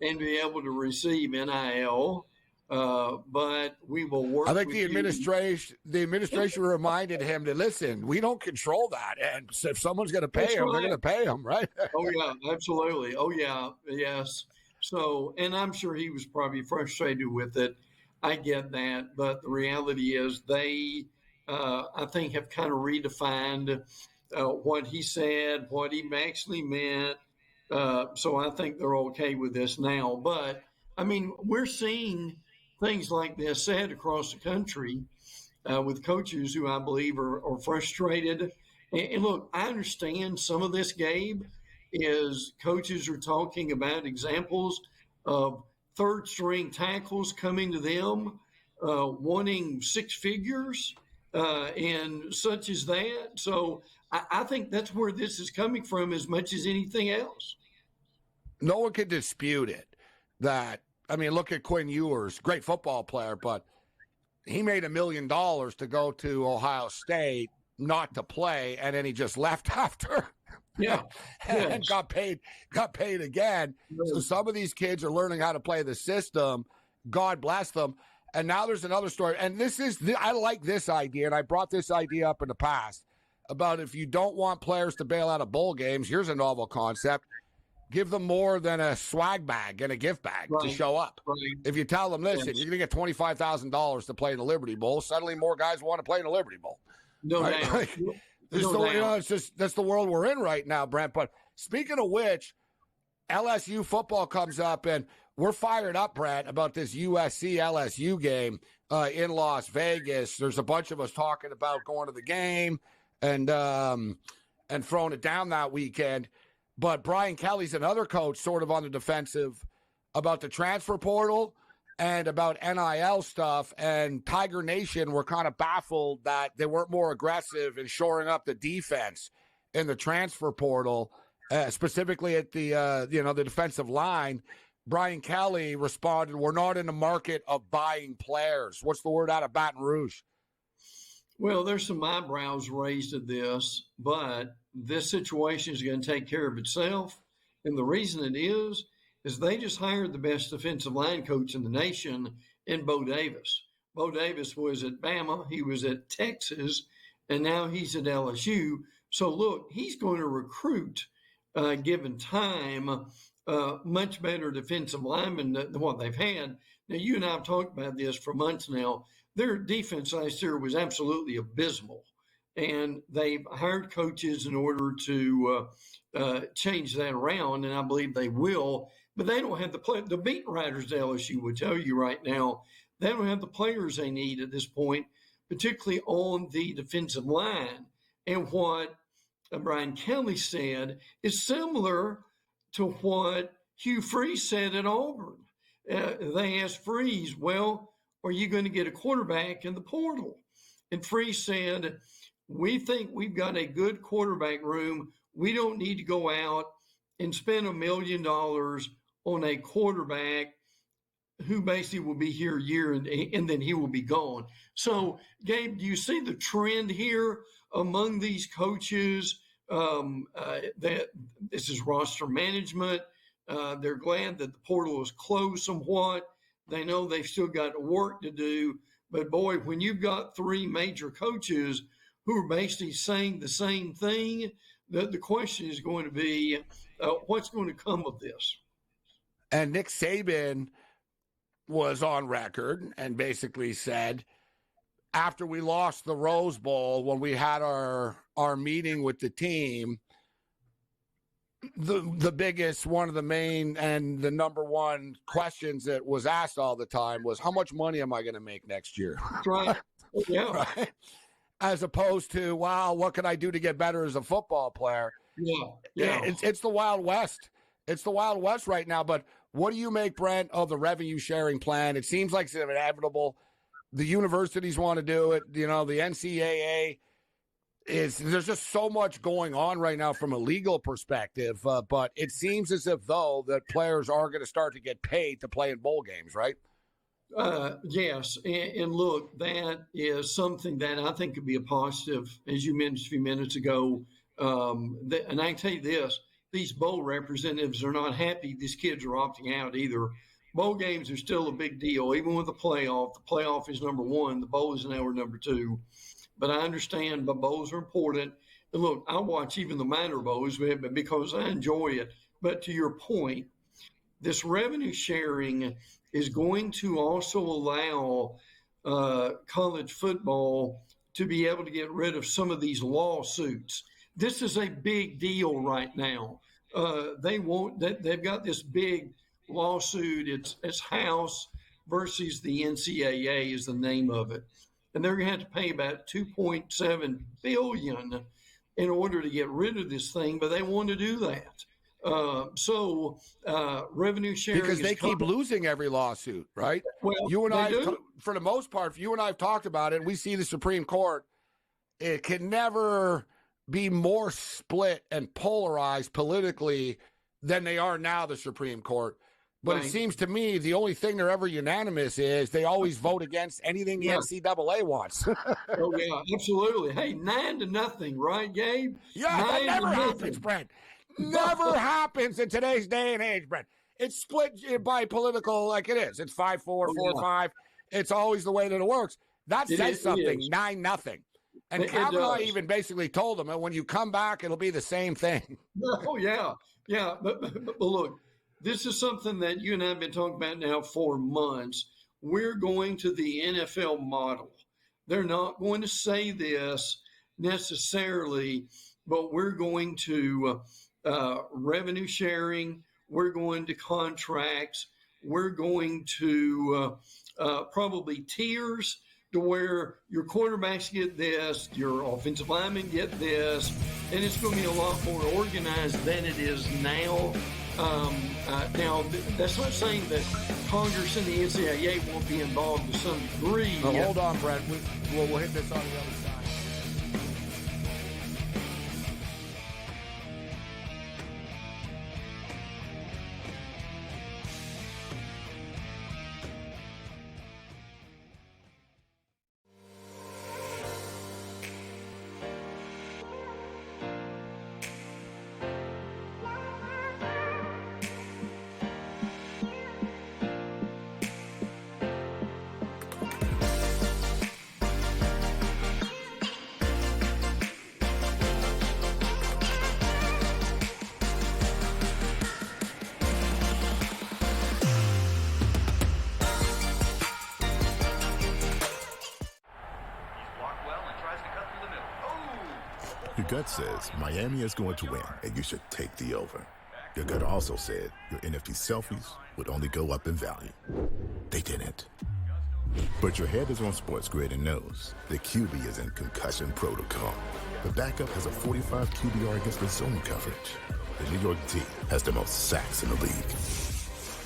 and be able to receive NIL, but we will work.
I think the administration reminded him to listen. We don't control that, and if someone's going to pay them, they're going to pay them, right?
Oh yeah, absolutely. Oh yeah, yes. So, and I'm sure he was probably frustrated with it. I get that, but the reality is they, I think, have kind of redefined what he said, what he actually meant. So I think they're okay with this now. But, I mean, we're seeing things like this said across the country with coaches who I believe are frustrated. And look, I understand some of this, Gabe, is coaches are talking about examples of third-string tackles coming to them, wanting six figures. and such as that. So I think that's where this is coming from as much as anything else.
No one can dispute it. Look at Quinn Ewers, great football player, but he made $1 million to go to Ohio State, not to play, and then he just left after.
Yeah.
And got paid again. So some of these kids are learning how to play the system. God bless them. And now there's another story. And I like this idea, and I brought this idea up in the past about if you don't want players to bail out of bowl games, here's a novel concept. Give them more than a swag bag and a gift bag to show up.
Right.
If you tell them, listen, you're going to get $25,000 to play in the Liberty Bowl, suddenly more guys want to play in the Liberty Bowl.
No
right?
doubt.
Like, it's just that's the world we're in right now, Brent. But speaking of which, LSU football comes up, and we're fired up, Brent, about this USC LSU game in Las Vegas. There's a bunch of us talking about going to the game and throwing it down that weekend. But Brian Kelly's another coach sort of on the defensive about the transfer portal and about NIL stuff. And Tiger Nation were kind of baffled that they weren't more aggressive in shoring up the defense in the transfer portal, specifically at the defensive line. Brian Kelly responded, "We're not in the market of buying players." What's the word out of Baton Rouge?
Well, there's some eyebrows raised at this, but this situation is going to take care of itself. And the reason it is they just hired the best defensive line coach in the nation in Bo Davis. Bo Davis was at Bama, he was at Texas, and now he's at LSU. So, look, he's going to recruit, given time, much better defensive linemen than what they've had. Now, you and I have talked about this for months now. Their defense last year was absolutely abysmal, and they've hired coaches in order to change that around, and I believe they will. But they don't have the beat writers at LSU would tell you right now, they don't have the players they need at this point, particularly on the defensive line. And what Brian Kelly said is similar to what Hugh Freeze said at Auburn. They asked Freeze, well, are you going to get a quarterback in the portal? And Freeze said, we think we've got a good quarterback room. We don't need to go out and spend $1 million on a quarterback who basically will be here a year and then he will be gone. So, Gabe, do you see the trend here among these coaches that this is roster management? They're glad that the portal is closed somewhat. They know they've still got work to do. But, boy, when you've got three major coaches who are basically saying the same thing, the question is going to be what's going to come of this?
And Nick Saban was on record and basically said, after we lost the Rose Bowl, when we had our meeting with the team, the biggest, one of the main and the number one questions that was asked all the time was, how much money am I going to make next year?
That's right. Yeah.
Right? As opposed to, wow, what can I do to get better as a football player?
Yeah.
It's the Wild West. It's the Wild West right now. But what do you make, Brent, of the revenue sharing plan? It seems like it's inevitable. The universities want to do it. The NCAA there's just so much going on right now from a legal perspective. But it seems as if, though, that players are going to start to get paid to play in bowl games, right?
Yes. And look, that is something that I think could be a positive, as you mentioned a few minutes ago. And I can tell you this, these bowl representatives are not happy these kids are opting out either. Bowl games are still a big deal, even with the playoff. The playoff is number one. The bowl is now number two. But I understand the bowls are important. And look, I watch even the minor bowls because I enjoy it. But to your point, this revenue sharing is going to also allow college football to be able to get rid of some of these lawsuits. This is a big deal right now. They've got this big lawsuit. It's House versus the NCAA is the name of it. And they're going to have to pay about $2.7 billion in order to get rid of this thing, but they want to do that. Revenue sharing
because they keep
coming.
losing every lawsuit, right?
Well,
you and
they
I,
do.
for the most part, you and I have talked about it. And we see the Supreme Court. It can never be more split and polarized politically than they are now, the Supreme Court. But
Right.
it seems to me the only thing they're ever unanimous is they always vote against anything the
Yeah.
NCAA wants.
Oh yeah, absolutely. Hey, 9-0, right, Gabe?
Yeah, that
9-0.
never happens, Brent. Never happens in today's day and age, Brent. It's split by political like it is. It's 5-4, 4-5. It's always the way that it works. That
It
says
is.
something, 9-0. And
It
Kavanaugh
does.
even basically told them, and when you come back, it'll be the same thing.
Oh yeah, yeah. But look, this is something that you and I have been talking about now for months. We're going to the NFL model. They're not going to say this necessarily, but we're going to revenue sharing. We're going to contracts. We're going to probably tiers to where your quarterbacks get this, your offensive linemen get this, and it's going to be a lot more organized than it is now. Now, that's not saying that Congress and the NCAA won't be involved to some degree.
Well, hold on, Brent. We'll hit this on the other side.
Your gut says Miami is going to win, and you should take the over. Your gut also said your NFT selfies would only go up in value. They didn't. But your head is on SportsGrid and knows the QB is in concussion protocol. The backup has a 45 QBR against the zone coverage. The New York D has the most sacks in the league.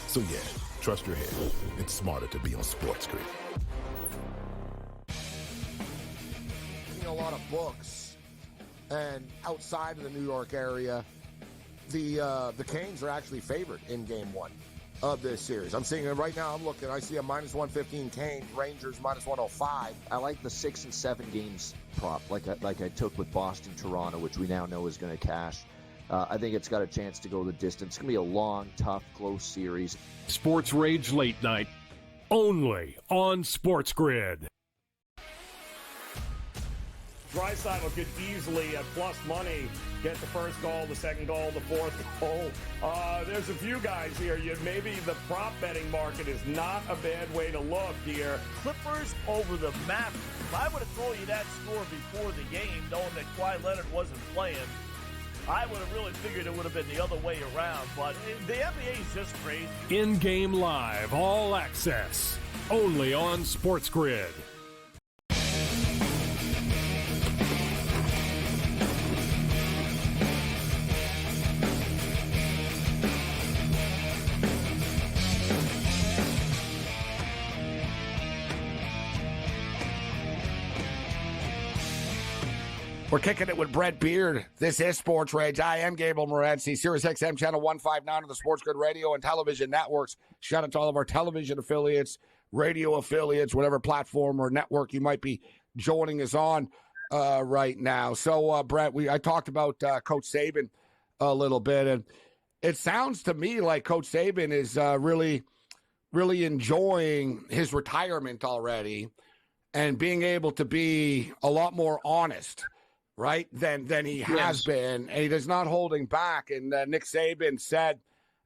So yeah, trust your head. It's smarter to be on SportsGrid.
A lot of books, and outside of the New York area, the Canes are actually favored in game one of this series. I'm seeing it right now. I'm looking. I see a -115 Canes, Rangers -105.
I like the 6 and 7 games prop, like I took with Boston, Toronto, which we now know is going to cash. I think it's got a chance to go the distance. It's going to be a long, tough, close series.
SportsRage Late Night, only on SportsGrid.
Draisaitl could easily, at plus money, get the first goal, the second goal, the fourth goal. There's a few guys here. Maybe the prop betting market is not a bad way to look here.
Clippers over the Mavericks. If I would have told you that score before the game, knowing that Kawhi Leonard wasn't playing, I would have really figured it would have been the other way around. But the NBA is just crazy.
In-game live, all access, only on SportsGrid.
We're kicking it with Brett Beard. This is Sports Rage. I am Gabriel Morency, Sirius XM Channel 159 of the SportsGrid radio and television networks. Shout out to all of our television affiliates, radio affiliates, whatever platform or network you might be joining us on right now. So, Brett, I talked about Coach Saban a little bit, and it sounds to me like Coach Saban is really, really enjoying his retirement already and being able to be a lot more honest, right, than he has been, and he is not holding back. And Nick Saban said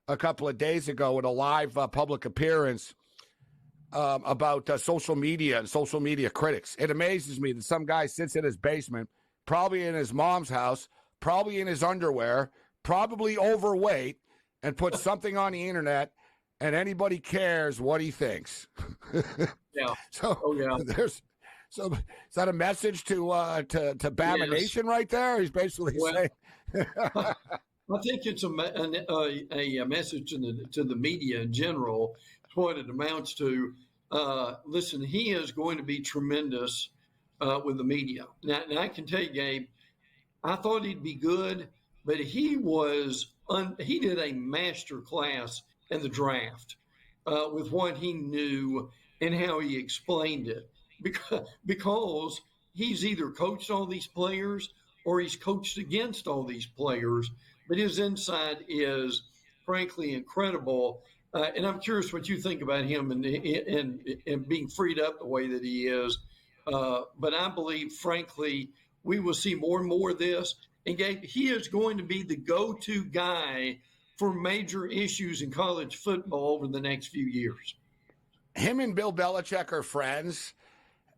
a couple of days ago at a live public appearance about social media and social media critics. It amazes me that some guy sits in his basement, probably in his mom's house, probably in his underwear, probably overweight, and puts something on the internet, and anybody cares what he thinks.
Yeah.
So there's. So is that a message to Bama
Yes.
Nation right there? He's basically saying.
I think it's a message to the media in general. It's what it amounts to. Listen, he is going to be tremendous with the media. Now, I can tell you, Gabe, I thought he'd be good, but he did a master class in the draft with what he knew and how he explained it. Because he's either coached all these players or he's coached against all these players, but his insight is frankly incredible. And I'm curious what you think about him and being freed up the way that he is. But I believe, frankly, we will see more and more of this. And Gabe, he is going to be the go-to guy for major issues in college football over the next few years.
Him and Bill Belichick are friends.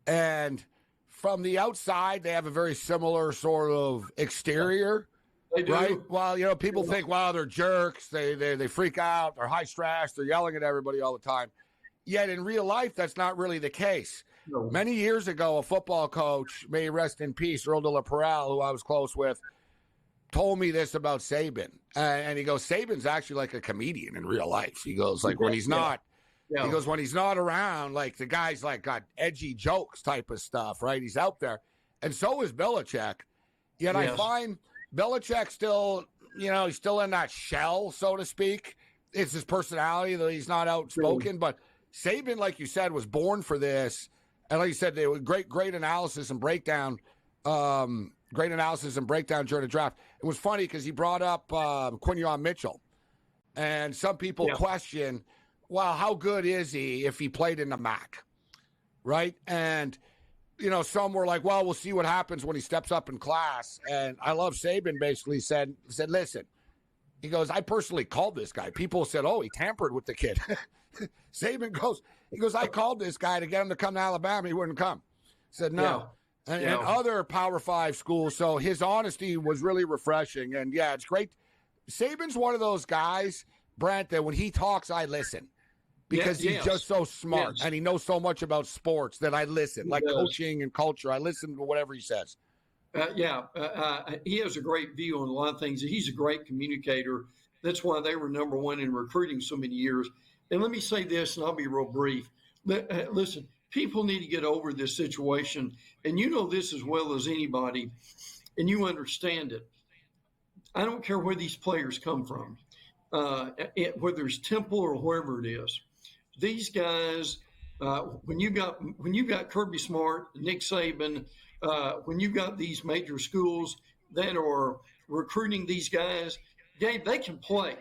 And from the outside, they have a very similar sort of exterior.
They do.
Right? Well, people think, wow, they're jerks. They freak out. They're high stress. They're yelling at everybody all the time. Yet in real life, that's not really the case.
No.
Many years ago, a football coach, may he rest in peace, Earl de la Parrelle, who I was close with, told me this about Saban. And he goes, Saban's actually like a comedian in real life. He goes, like, when he's not.
Yeah.
He goes, when he's not around, like the guy's like got edgy jokes type of stuff, right? He's out there. And so is Belichick. Yet I find Belichick still, he's still in that shell, so to speak. It's his personality, though he's not outspoken. But Saban, like you said, was born for this. And like you said, they were great analysis and breakdown. Great analysis and breakdown during the draft. It was funny because he brought up Quinyon Mitchell. And some people question, well, how good is he if he played in the MAC, right? And, some were like, well, we'll see what happens when he steps up in class. And I love Saban basically said, listen, he goes, I personally called this guy. People said, oh, he tampered with the kid. Saban goes, I called this guy to get him to come to Alabama. He wouldn't come. Said no. Yeah. And other Power 5 schools. So his honesty was really refreshing. And, it's great. Saban's one of those guys, Brent, that when he talks, I listen. Because he's just so smart and he knows so much about sports that I listen, like coaching and culture. I listen to whatever he says.
He has a great view on a lot of things. He's a great communicator. That's why they were number one in recruiting so many years. And let me say this, and I'll be real brief. Listen, people need to get over this situation. And you know this as well as anybody, and you understand it. I don't care where these players come from, whether it's Temple or wherever it is. These guys, when you got Kirby Smart, Nick Saban, when you got these major schools that are recruiting these guys, Gabe, they can play.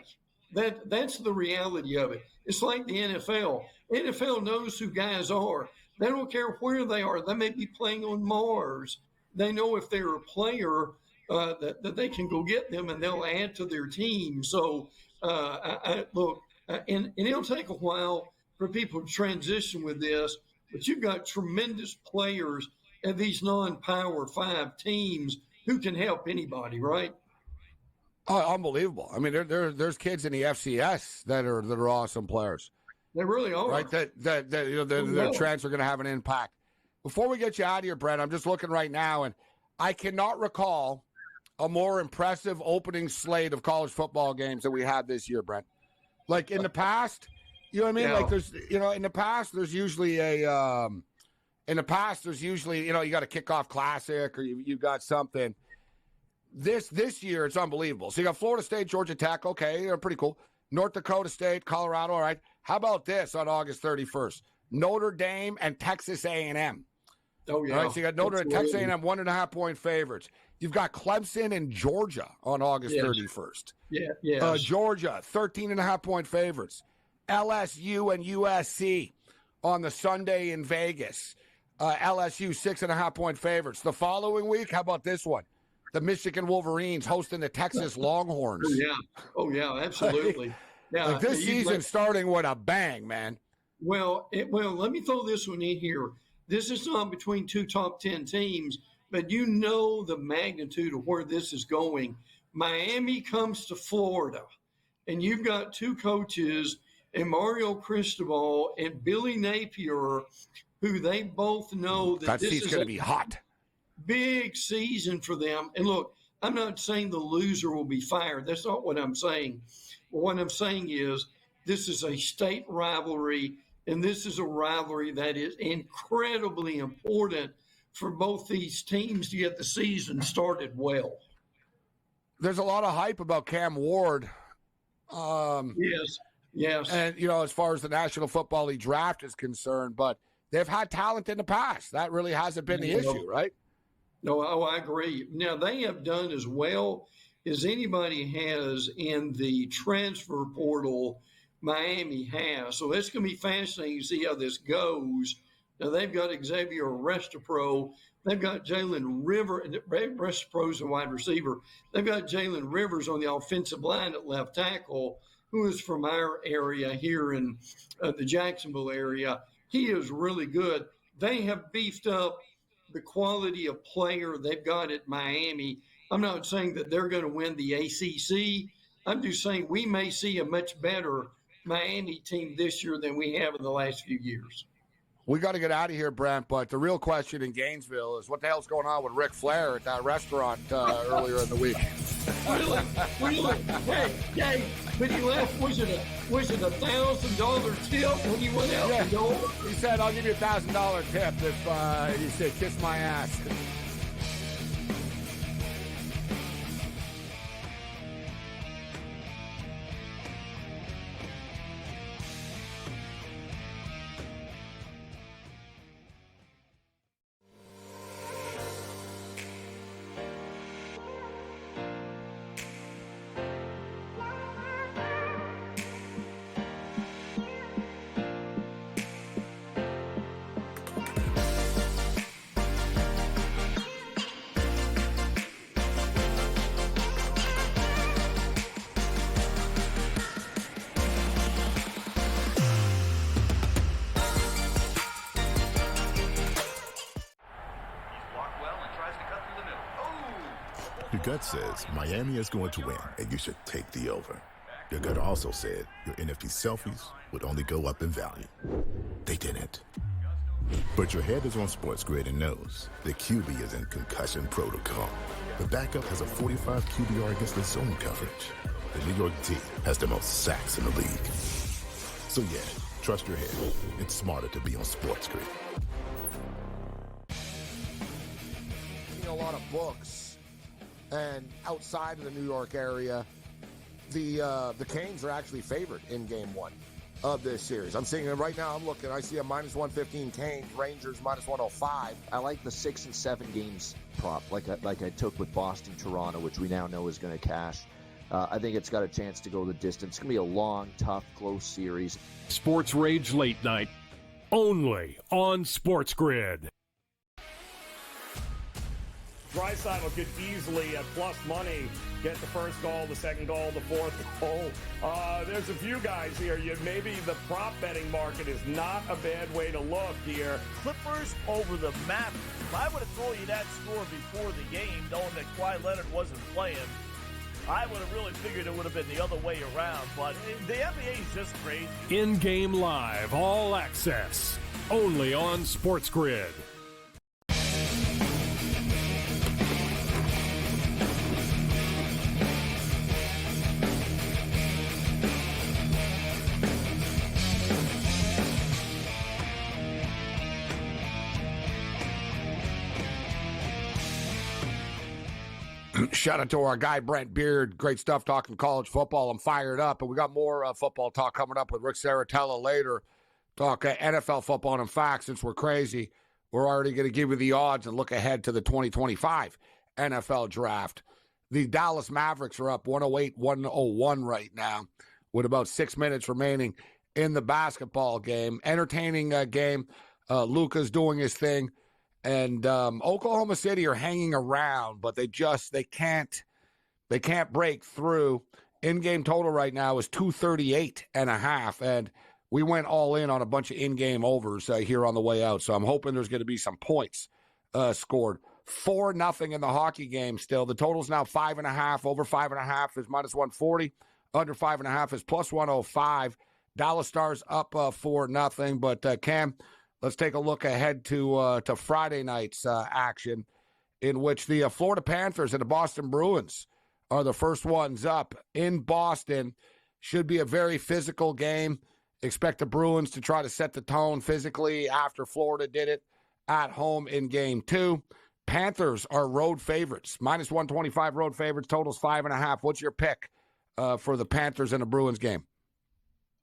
That's the reality of it. It's like the NFL. NFL knows who guys are. They don't care where they are. They may be playing on Mars. They know if they're a player that they can go get them and they'll add to their team. So look, and it'll take a while for people to transition with this, but you've got tremendous players at these non-Power 5 teams who can help anybody, right?
Oh, unbelievable. I mean, there's kids in the FCS that are awesome players.
They really are.
Right, their transfer are going to have an impact. Before we get you out of here, Brent, I'm just looking right now, and I cannot recall a more impressive opening slate of college football games that we had this year, Brent. Like in the past, you know what I mean? Yeah. Like there's, in the past, there's usually you got a kickoff classic or you got something. This year, it's unbelievable. So you got Florida State, Georgia Tech. Okay, they're pretty cool. North Dakota State, Colorado. All right. How about this on August 31st? Notre Dame and Texas A&M.
Oh, yeah.
All right, so you got Notre Dame, Texas A&M, 1.5-point favorites. You've got Clemson and Georgia on August 31st.
Yeah.
Georgia, 13.5-point favorites. LSU and USC on the Sunday in Vegas. LSU, 6.5-point favorites. The following week, how about this one? The Michigan Wolverines hosting the Texas Longhorns.
Oh, yeah, absolutely.
Like this season starting with a bang, man.
Well, let me throw this one in here. This is not between two top 10 teams, but you know the magnitude of where this is going. Miami comes to Florida, and you've got two coaches, and Mario Cristobal and Billy Napier, who they both know that this is
going to be hot.
Big season for them. And look, I'm not saying the loser will be fired. That's not what I'm saying. What I'm saying is this is a state rivalry, and this is a rivalry that is incredibly important for both these teams to get the season started well.
There's a lot of hype about Cam Ward.
Yes.
And, as far as the National Football League draft is concerned, but they've had talent in the past. That really hasn't been the issue, right?
No, I agree. Now, they have done as well as anybody has in the transfer portal. Miami has. So it's going to be fascinating to see how this goes. Now, they've got Xavier Restapro. They've got Jalen Rivers. Restapro's a wide receiver. They've got Jalen Rivers on the offensive line at left tackle, who is from our area here in the Jacksonville area. He is really good. They have beefed up the quality of player they've got at Miami. I'm not saying that they're going to win the ACC. I'm just saying we may see a much better Miami team this year than we have in the last few years.
We got to get out of here, Brent, but the real question in Gainesville is what the hell's going on with Ric Flair at that restaurant earlier in the week?
Really? Hey, when he left, was it $1,000 tip when he went out the door?
He said, I'll give you $1,000 tip if you say, kiss my ass.
Your gut says Miami is going to win, and you should take the over. Your gut also said your NFT selfies would only go up in value. They didn't. But your head is on SportsGrid and knows the QB is in concussion protocol. The backup has a 45 QBR against the zone coverage. The New York D has the most sacks in the league. So yeah, trust your head. It's smarter to be on SportsGrid.
A lot of books, and outside of the New York area, the Canes are actually favored in Game 1 of this series. I'm seeing it right now. I'm looking. I see a -115 Canes, Rangers -105.
I like the 6 and 7 games prop, like I took with Boston, Toronto, which we now know is going to cash. I think it's got a chance to go the distance. It's going to be a long, tough, close series.
SportsRage Late Night, only on SportsGrid.
Draisaitl could easily, at plus money, get the first goal, the second goal, the fourth goal. There's a few guys here. Maybe the prop betting market is not a bad way to look here.
Clippers over the Mavericks. I would have told you that score before the game, knowing that Kawhi Leonard wasn't playing. I would have really figured it would have been the other way around, but the NBA is just crazy.
In-game live, all access, only on SportsGrid.
Shout out to our guy, Brent Beard. Great stuff talking college football. I'm fired up. And we got more football talk coming up with Rick Saratella later. Talk NFL football. And in fact, since we're crazy, we're already going to give you the odds and look ahead to the 2025 NFL draft. The Dallas Mavericks are up 108-101 right now with about 6 minutes remaining in the basketball game. Entertaining game. Luka's doing his thing. And Oklahoma City are hanging around, but they can't break through. In-game total right now is 238.5, and we went all in on a bunch of in-game overs here on the way out. So I'm hoping there's going to be some points scored. 4-0 in the hockey game still. The total's now 5.5. Over 5.5 is -140. Under 5.5 is +105. Dallas Stars up 4-0. But Cam, let's take a look ahead to Friday night's action. in which the Florida Panthers and the Boston Bruins are the first ones up in Boston. Should be a very physical game. Expect the Bruins to try to set the tone physically after Florida did it at home in Game 2. Panthers are road favorites, minus 125 road favorites, totals 5.5. What's your pick for the Panthers and the Bruins game?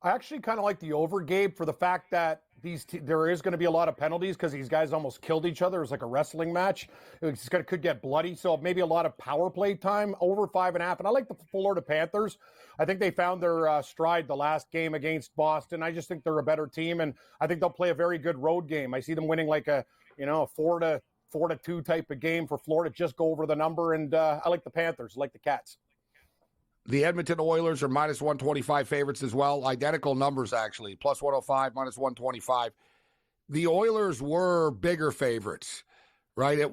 I actually kind of like the over, Gabe, for the fact that there is going to be a lot of penalties because these guys almost killed each other. It was like a wrestling match. Could get bloody, so maybe a lot of power play time, over 5.5. And I like the Florida Panthers. I think they found their stride the last game against Boston. I just think they're a better team, and I think they'll play a very good road game. I see them winning like a 4-2 type of game for Florida. Just go over the number, and I like the Panthers. I like the Cats.
The Edmonton Oilers are minus 125 favorites as well. Identical numbers, actually. Plus 105, minus 125. The Oilers were bigger favorites, right? It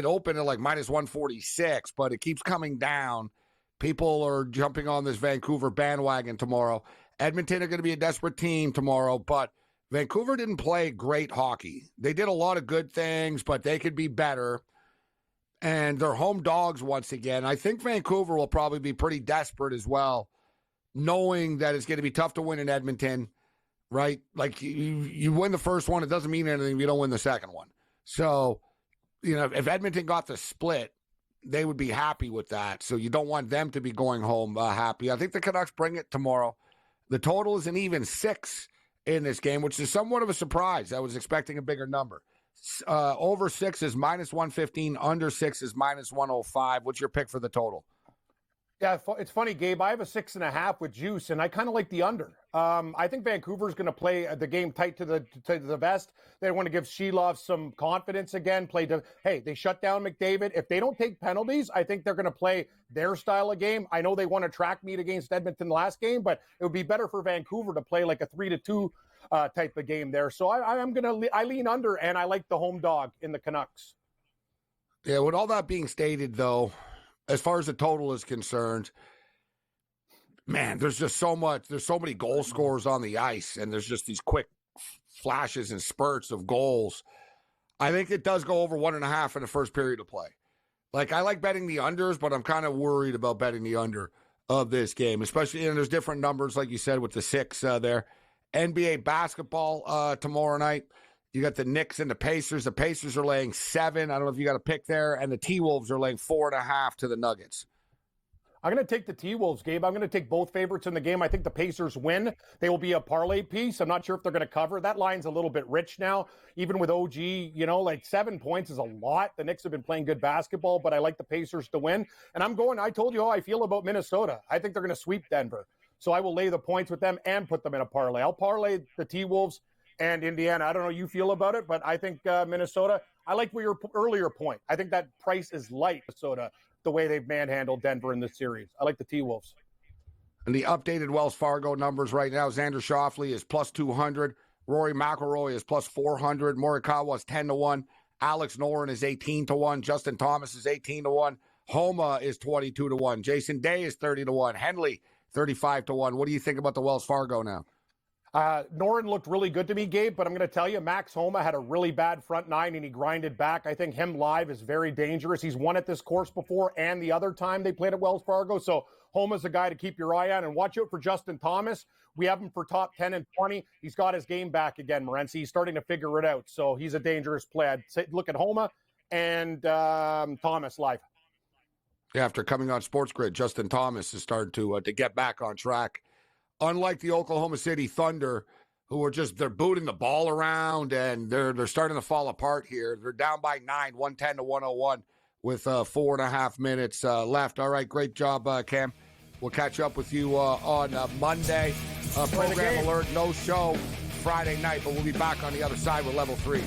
opened at like minus 146, but it keeps coming down. People are jumping on this Vancouver bandwagon tomorrow. Edmonton are going to be a desperate team tomorrow, but Vancouver didn't play great hockey. They did a lot of good things, but they could be better. And they're home dogs once again. I think Vancouver will probably be pretty desperate as well, knowing that it's going to be tough to win in Edmonton, right? Like, you win the first one, it doesn't mean anything if you don't win the second one. So, if Edmonton got the split, they would be happy with that. So you don't want them to be going home happy. I think the Canucks bring it tomorrow. The total is an even 6 in this game, which is somewhat of a surprise. I was expecting a bigger number. Over 6 is minus 115. Under 6 is minus 105. What's your pick for the total?
Yeah, it's funny, Gabe. I have a 6.5 with juice, and I kind of like the under. I think Vancouver's going to play the game tight to the vest. They want to give Sheilov some confidence again. They shut down McDavid. If they don't take penalties, I think they're going to play their style of game. I know they won a track meet against Edmonton last game, but it would be better for Vancouver to play like a 3-2 type of game there. So I lean under, and I like the home dog in the Canucks.
Yeah, with all that being stated, though, as far as the total is concerned, man, there's just so much. There's so many goal scorers on the ice, and there's just these quick flashes and spurts of goals. I think it does go over 1.5 in the first period of play. Like, I like betting the unders, but I'm kind of worried about betting the under of this game, especially, and there's different numbers, like you said, with the 6 there. NBA basketball tomorrow night. You got the Knicks and the Pacers. The Pacers are laying 7. I don't know if you got a pick there. And the T-Wolves are laying 4.5 to the Nuggets.
I'm going to take the T-Wolves, Gabe. I'm going to take both favorites in the game. I think the Pacers win. They will be a parlay piece. I'm not sure if they're going to cover. That line's a little bit rich now. Even with OG, like 7 points is a lot. The Knicks have been playing good basketball, but I like the Pacers to win. And I told you how I feel about Minnesota. I think they're going to sweep Denver. So I will lay the points with them and put them in a parlay. I'll parlay the T-Wolves and Indiana. I don't know how you feel about it, but I think Minnesota, I like your earlier point. I think that price is light, Minnesota, the way they've manhandled Denver in this series. I like the T-Wolves.
And the updated Wells Fargo numbers right now, Xander Schauffele is plus 200. Rory McIlroy is plus 400. Morikawa is 10-1. Alex Noren is 18-1. Justin Thomas is 18-1. Homa is 22-1. Jason Day is 30-1. Henley, 35-1. What do you think about the Wells Fargo now?
Noren looked really good to me, Gabe, but I'm going to tell you, Max Homa had a really bad front 9 and he grinded back. I think him live is very dangerous. He's won at this course before and the other time they played at Wells Fargo. So Homa's a guy to keep your eye on, and watch out for Justin Thomas. We have him for top 10 and 20. He's got his game back again, Morency. He's starting to figure it out. So he's a dangerous play. I'd say look at Homa and Thomas live.
After coming on SportsGrid, Justin Thomas has started to get back on track. Unlike the Oklahoma City Thunder, who are they're booting the ball around and they're starting to fall apart here. They're down by 9, 110-101 with 4.5 minutes left. All right, great job, Cam. We'll catch up with you on Monday. Program alert, no show Friday night, but we'll be back on the other side with Level 3.